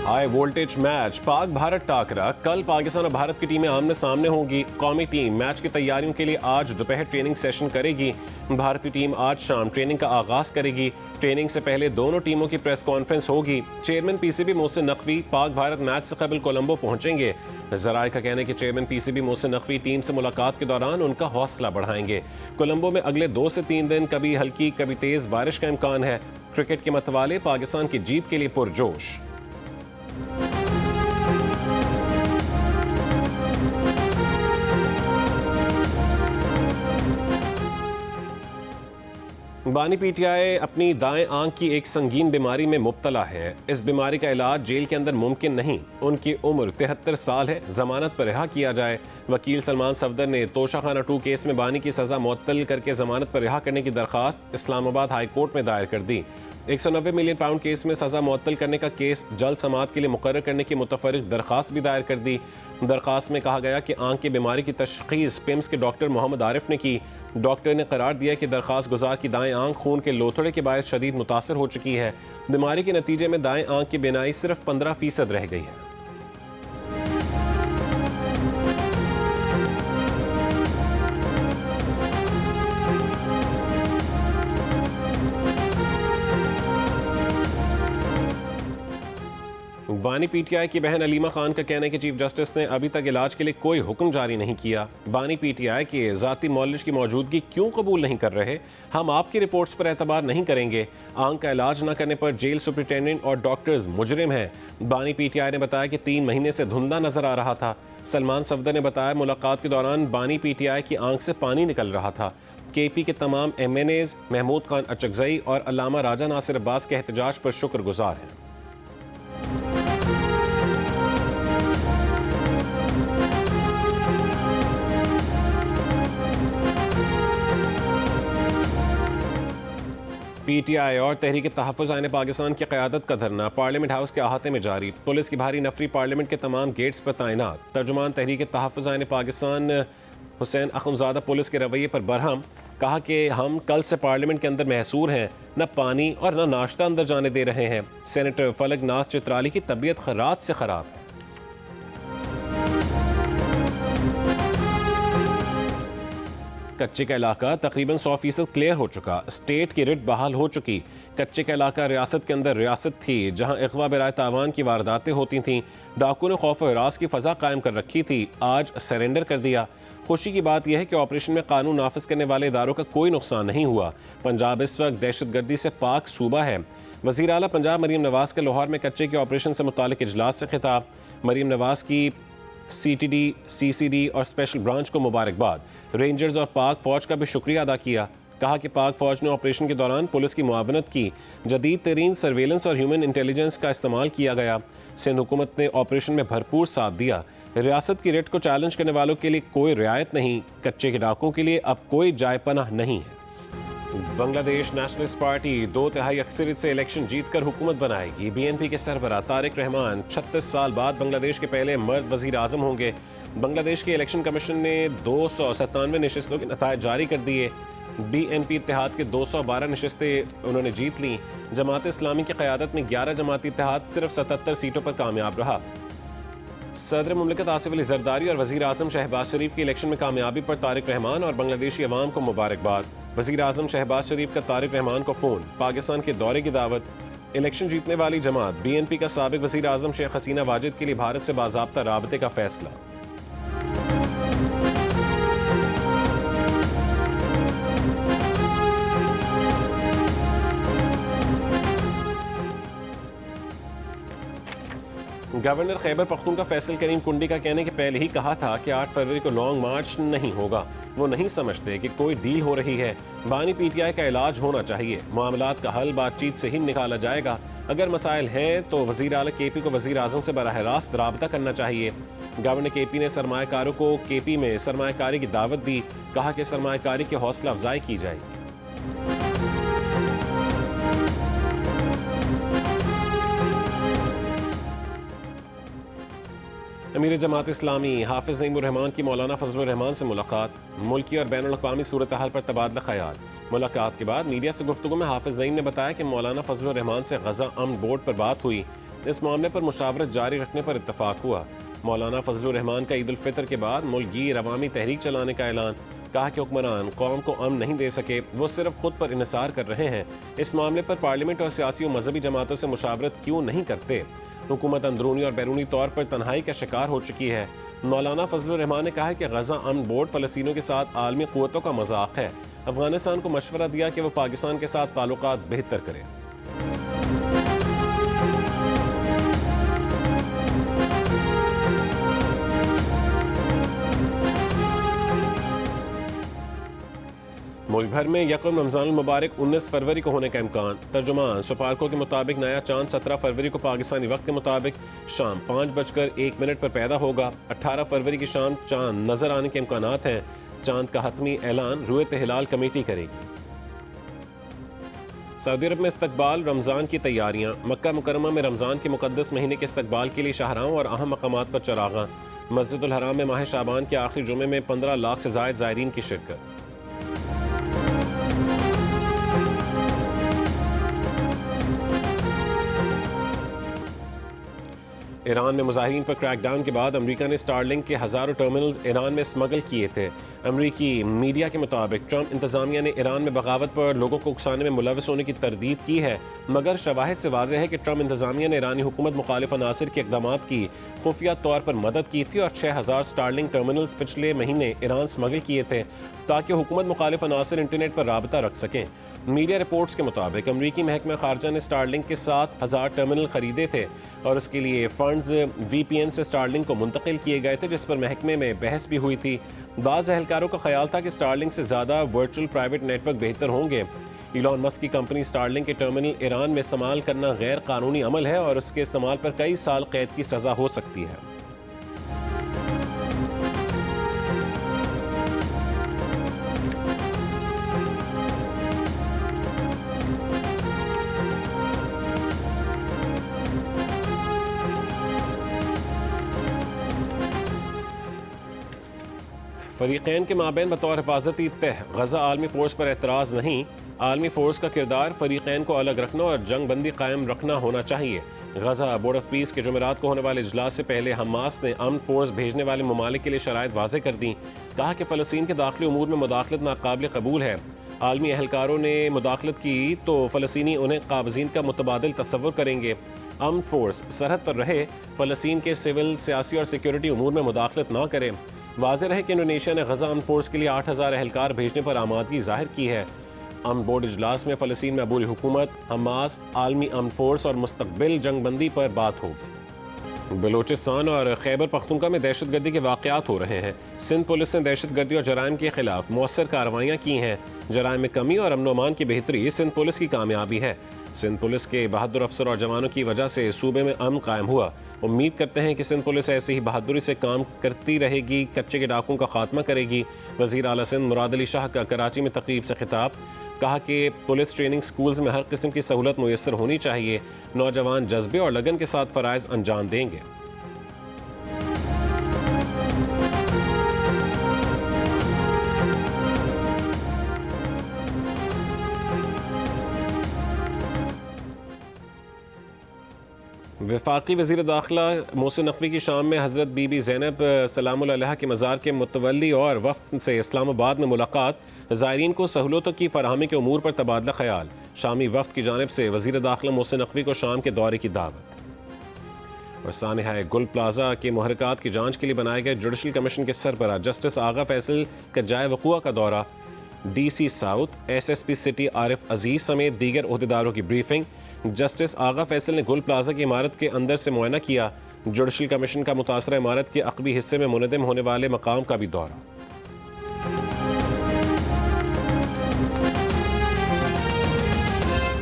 High voltage match Pak Bharat टाकरा। कल पाकिस्तान और भारत की टीमें आमने सामने होंगी। कौमी टीम मैच की तैयारियों के लिए आज दोपहर ट्रेनिंग सेशन करेगी। भारतीय टीम आज शाम ट्रेनिंग का आगाज करेगी। ट्रेनिंग से पहले दोनों टीमों की प्रेस कॉन्फ्रेंस होगी। Chairman PCB Mohsin Naqvi Pak Bharat match से कबल कोलंबो पहुंचेंगे। जराए का कहना है कि chairman PCB Mohsin Naqvi team से मुलाकात के दौरान उनका हौसला बढ़ाएंगे। कोलंबो में अगले 2 से 3 दिन कभी हल्की कभी तेज बारिश का इम्कान है। क्रिकेट के मतवाले पाकिस्तान की जीत के लिए पुरजोश। बानी पीटीआई अपनी दाएं आंख की एक संगीन बीमारी में मुब्तला है। इस बीमारी का इलाज जेल के अंदर मुमकिन नहीं। उनकी उम्र 73 साल है। जमानत पर रिहा किया जाए। वकील सलमान सफदर ने तोशाखाना 2 केस में बानी की सजा मुअत्तल करके जमानत पर रिहा करने की दरखास्त इस्लामाबाद हाई कोर्ट में दायर कर दी। 190 मिलियन पाउंड केस में सजा मुअत्तल करने का केस जल्द समाअत के लिए मुकर्रर करने की मुतफर्रिक दरखास्त भी दायर कर दी। दरखास्त में कहा गया कि आंख की बीमारी की तशखीस पिम्स के डॉक्टर मोहम्मद आरिफ ने की। डॉक्टर ने करार दिया कि दरखास्त गुजार की दाएं आंख खून के लोथड़े के बायस शदीद मुतासर हो चुकी है। बीमारी के नतीजे में दाएं आंख की बीनाई सिर्फ 15% रह गई है। बानी पीटीआई की बहन अलीमा खान का कहना है कि चीफ जस्टिस ने अभी तक इलाज के लिए कोई हुक्म जारी नहीं किया। बानी पीटीआई के जाती मौलिज की मौजूदगी क्यों कबूल नहीं कर रहे? हम आपकी रिपोर्ट्स पर एतबार नहीं करेंगे। आंख का इलाज न करने पर जेल सुपरिटेंडेंट और डॉक्टर्स मुजरिम हैं। बानी पीटीआई ने बताया कि 3 महीने से धुंधला नजर आ रहा था। सलमान सफदर ने बताया मुलाकात के दौरान बानी पीटीआई की आंख से पानी निकल रहा था। केपी के तमाम MNAs महमूद खान अचकजई और अल्लामा राजा नासिर अब्बास के एहतजाज पर शुक्रगुजार हैं। पीटीआई और तहरीक तहफ़्फ़ुज़ पाकिस्तान की क़यादत का धरना पार्लियामेंट हाउस के अहाते में जारी। पुलिस की भारी नफरी पार्लियामेंट के तमाम गेट्स पर तैनात। तर्जुमान तहरीक तहफ़्फ़ुज़ पाकिस्तान हुसैन अख़ुंज़ादा पुलिस के रवैये पर बरहम। कहा कि हम कल से पार्लियामेंट के अंदर महसूर हैं। न पानी और न नाश्ता अंदर जाने दे रहे हैं। सेनेटर फलक नाज चित्राली की तबीयत खराब से ख़राब है। कच्चे का इलाका तकरीबन 100% क्लियर हो चुका। स्टेट की रिट बहाल हो चुकी। कच्चे का इलाका रियासत के अंदर रियासत थी जहां इख्वा बराए तावान की वारदातें होती थीं। डाकू ने खौफ व हिरास की फ़ज़ा कायम कर रखी थी। आज सरेंडर कर दिया। खुशी की बात यह है कि ऑपरेशन में कानून नाफिज करने वाले इदारों का कोई नुकसान नहीं हुआ। पंजाब इस वक्त दहशतगर्दी से पाक सूबा है। वज़ीर आला पंजाब मरीम नवाज़ का लाहौर में कच्चे के ऑपरेशन से मुतालिक इजलास से खिताब। मरीम नवाज़ की CTD, CCD और स्पेशल ब्रांच को मुबारकबाद। रेंजर्स और पाक फ़ौज का भी शुक्रिया अदा किया। कहा कि पाक फ़ौज ने ऑपरेशन के दौरान पुलिस की मुआवनत की। जदीद तरीन सर्वेलेंस और ह्यूमन इंटेलिजेंस का इस्तेमाल किया गया। सिंध हुकूमत ने ऑपरेशन में भरपूर साथ दिया। रियासत की रेट को चैलेंज करने वालों के लिए कोई रियायत नहीं। कच्चे के डाकुओं के लिए अब कोई जाय पनाह नहीं है। बांग्लादेश नेशनलिस्ट पार्टी 2/3 अक्सरियत से इलेक्शन जीतकर हुकूमत बनाएगी। BNP के सरबराह तारिक रहमान 36 साल बाद बांग्लादेश के पहले मर्द वजीर आजम होंगे। बांग्लादेश के इलेक्शन कमीशन ने 297 नशिस्तों के नतायज जारी कर दिए। BNP इत्तेहाद के 212 नशिस्तें उन्होंने जीत ली। जमात इस्लामी की क़यादत में 11 जमाती इत्तेहाद सिर्फ 77 सीटों पर कामयाब रहा। सदर मुमलिकत आसिफ अली जरदारी और वज़ीर आज़म शहबाज शरीफ की इलेक्शन में कामयाबी पर तारिक रहमान और बांग्लादेशी अवाम को मुबारकबाद। वज़ीर आज़म शहबाज शरीफ का तारिक रहमान को फ़ोन, पाकिस्तान के दौरे की दावत। इलेक्शन जीतने वाली जमात BNP का साबिक वज़ीर आज़म शेख हसीना वाजिद के लिए भारत से बाज़ाब्ता राबते का फैसला। गवर्नर खैबर पख्तूनख्वा फैसल करीम कुंडी का कहने के पहले ही कहा था कि 8 फरवरी को लॉन्ग मार्च नहीं होगा। वो नहीं समझते कि कोई डील हो रही है। बानी पीटीआई का इलाज होना चाहिए। मामलात का हल बातचीत से ही निकाला जाएगा। अगर मसाइल हैं तो वज़ीर आला KP को वज़ीर आज़म से बराह रास्त राबता करना चाहिए। गवर्नर KP ने सरमायाकारों को KP में सरमायाकारी की दावत दी। कहा कि सरमायाकारी की हौसला अफजाई की जाएगी। अमीर जमात इस्लामी हाफिज नईमुर रहमान की मौलाना फजलुर रहमान से मुलाकात, मुल्की और बैनुल अक़वामी सूरत हाल पर तबादला ख़याल। मुलाकात के बाद मीडिया से गुफ्तगू में हाफिज नईम ने बताया कि मौलाना फजलुर रहमान से गज़ा अमन बोर्ड पर बात हुई। इस मामले पर मुशावरत जारी रखने पर इत्तफाक हुआ। मौलाना फजलुर रहमान का ईद उल फितर के बाद मुल्क गिर अवामी तहरीक चलाने का ऐलान। कहा कि हुक्मरान कौम को अमन नहीं दे सके, वो सिर्फ खुद पर इन्हिसार कर रहे हैं। इस मामले पर पार्लियामेंट और सियासी और मजहबी जमातों से मुशावरत क्यों नहीं करते। हुकूमत अंदरूनी और बैरूनी तौर पर तन्हाई का शिकार हो चुकी है। मौलाना फजलुर रहमान ने कहा है कि गज़ा अमन बोर्ड फ़लस्तीनियों के साथ आलमी क़ुव्वतों का मजाक है। अफगानिस्तान को मशवरा दिया कि वो पाकिस्तान के साथ ताल्लुकात बेहतर करे। मुल्क भर में यकम रमज़ान मुबारक 19 फरवरी को होने का इम्कान। तर्जुमान सुपारको के मुताबिक नया चांद 17 फरवरी को पाकिस्तानी वक्त के मुताबिक शाम 5:01 पर पैदा होगा। 18 फरवरी की शाम चांद नजर आने के इम्कानात हैं। चांद का हतमी ऐलान रुयत हिलाल कमेटी करेगी। सऊदी अरब में इस्तकबाल रमज़ान की तैयारियां। मक्का मुकरमा में रमज़ान के मुकद्दस महीने के इस्तकबाल के लिए शाहराहों और अहम मकामात पर चरागां। मस्जिदुल हराम में माह शाबान के आखिरी जुमे में 15 लाख से ज़ायद ज़ायरीन की शिरकत। ईरान में मुजाहिरीन पर क्रैकडाउन के बाद अमेरिका ने स्टारलिंक के हज़ारों टर्मिनल्स ईरान में स्मगल किए थे। अमेरिकी मीडिया के मुताबिक ट्रंप इंतज़ामिया ने ईरान में बगावत पर लोगों को उकसाने में मुलविस होने की तरदीद की है, मगर शवाहिद से वाज़ेह है कि ट्रंप इंतज़ामिया ने ईरानी हुकूमत मुखालिफ अनासिर के इक़दामात की खुफिया तौर पर मदद की थी और 6000 स्टारलिंक टर्मिनल्स पिछले महीने ईरान स्मगल किए थे ताकि हुकूमत मुखालिफ अनासिर इंटरनेट पर राबता रख सकें। मीडिया रिपोर्ट्स के मुताबिक अमरीकी महकमा खारजा ने स्टारलिंक के 7000 टर्मिनल खरीदे थे और उसके लिए फंड्स VPN से स्टारलिंक को मुंतकिल किए गए थे, जिस पर महकमे में बहस भी हुई थी। बाज़ एहलकारों का ख्याल था कि स्टारलिंक से ज़्यादा वर्चुअल प्राइवेट नेटवर्क बेहतर होंगे। इलॉन मस्क की कंपनी स्टारलिंक के टर्मिनल ईरान में इस्तेमाल करना गैर कानूनी अमल है और उसके इस्तेमाल पर कई साल कैद की सज़ा हो सकती है। फरीक़ैन के माबैन बतौर हिफाजती तह गज़ा आलमी फ़ोर्स पर एतराज़ नहीं। आलमी फ़ोर्स का किरदार फरीक़ैन को अलग रखना और जंग बंदी कायम रखना होना चाहिए। गज़ा बोर्ड ऑफ पीस के जुमेरात को होने वाले इजलास से पहले हमास ने अमन फ़ोर्स भेजने वाले ममालिक के लिए शराइत वाज़े कर दी। कहा कि फ़लस्तीन के दाखिली उमूर में मुदाखलत नाकाबिल कबूल है। आलमी एहलकारों ने मुदाखलत की तो फ़लस्तीनी उन्हें काबज़ीन का मुतबादिल तसव्वुर करेंगे। अमन फ़ोर्स सरहद पर रहे, फ़लस्तीन के सिविल, सियासी और सिक्योरिटी उमूर में मुदाखलत न करे। वाज़ेह रहे कि इंडोनेशिया ने गज़ा अमन फ़ोर्स के लिए 8000 एहलकार भेजने पर आमादगी ज़ाहिर की है। अमन बोर्ड इजलास में फ़लस्तीन में अबूरी हुकूमत, हमास, आलमी अमन फ़ोर्स और मुस्तक़बिल जंगबंदी पर बात होगी। बलूचिस्तान और खैबर पख्तूनख्वा में दहशतगर्दी के वाक़यात हो रहे हैं। सिंध पुलिस ने दहशतगर्दी और जराइम के खिलाफ मौसर कार्रवाइयाँ की हैं। जराइम में कमी और अमन अमान की बेहतरी सिंध पुलिस की कामयाबी है। सिंध पुलिस के बहादुर अफसर और जवानों की वजह से सूबे में अमन कायम हुआ। उम्मीद करते हैं कि सिंध पुलिस ऐसे ही बहादुरी से काम करती रहेगी, कच्चे के डाकुओं का खात्मा करेगी। वज़ीर आला सिंध मुराद अली शाह का कराची में तकरीब से खिताब। कहा कि पुलिस ट्रेनिंग स्कूल्स में हर किस्म की सहूलत मुयस्सर होनी चाहिए। नौजवान जज्बे और लगन के साथ फ़राइज़ अंजाम देंगे। वफाकी वज़ीर दाखिला मोहसिन नकवी की शाम में हज़रत बीबी ज़ैनब सलामुल अलैहा के मज़ार के मुतवल्ली और वफ़द से इस्लामाबाद में मुलाकात। ज़ायरीन को सहूलतों की फराहमी के उमूर पर तबादला ख्याल। शामी वफ़द की जानिब से वज़ीर दाखिला मोहसिन नकवी को शाम के दौरे की दावत। और सानिहा गुल प्लाजा के मुहरकात की जाँच के लिए बनाए गए जुडिशल कमीशन के सरबराह जस्टिस आगा फैसल का जाए वक़ुआ का दौरा। DC south, SSP city Arif Aziz समेत दीगर ओहदेदारों की ब्रीफिंग। जस्टिस आगा फैसल ने गुल प्लाजा की इमारत के अंदर से मुआयना किया। जुडिशल कमीशन का मुतासरा इमारत के अक़बी हिस्से में मुनदम होने वाले मकाम का भी दौरा।